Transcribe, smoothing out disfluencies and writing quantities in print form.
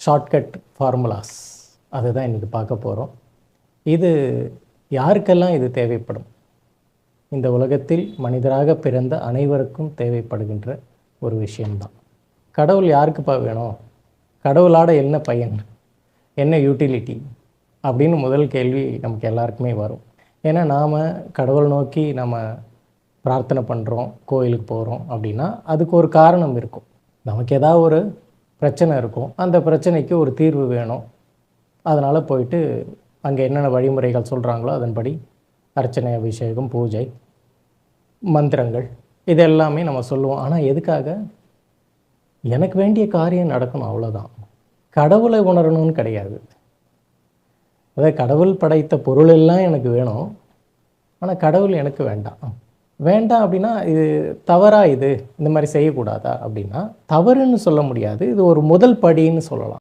Shortcut formulas அதுதான் இன்றைக்கி பார்க்க போகிறோம். இது யாருக்கெல்லாம் இது தேவைப்படும்? இந்த உலகத்தில் மனிதராக பிறந்த அனைவருக்கும் தேவைப்படுகின்ற ஒரு விஷயம்தான். கடவுள் யாருக்குப்பா வேணும்? கடவுளாட என்ன பயன், என்ன யூட்டிலிட்டி அப்படின்னு முதல் கேள்வி நமக்கு எல்லாருக்குமே வரும். ஏன்னா நாம் கடவுள் நோக்கி நம்ம பிரார்த்தனை பண்ணுறோம், கோயிலுக்கு போகிறோம் அப்படின்னா அதுக்கு ஒரு காரணம் இருக்கும். நமக்கு ஏதாவது ஒரு பிரச்சனை இருக்கும், அந்த பிரச்சனைக்கு ஒரு தீர்வு வேணும். அதனால் போயிட்டு அங்கே என்னென்ன வழிமுறைகள் சொல்கிறாங்களோ அதன்படி அர்ச்சனை, அபிஷேகம், பூஜை, மந்திரங்கள் இது எல்லாமே நம்ம சொல்லுவோம். ஆனால் எதுக்காக? எனக்கு வேண்டிய காரியம் நடக்கணும், அவ்வளோதான். கடவுளை உணரணும்னு கிடையாது. அதாவது கடவுள் படைத்த பொருள் எல்லாம் எனக்கு வேணும், ஆனால் கடவுள் எனக்கு வேண்டாம். வேண்டாம் அப்படின்னா இது தவறா? இது இந்த மாதிரி செய்யக்கூடாதா அப்படின்னா தவறுன்னு சொல்ல முடியாது. இது ஒரு முதல் படின்னு சொல்லலாம்.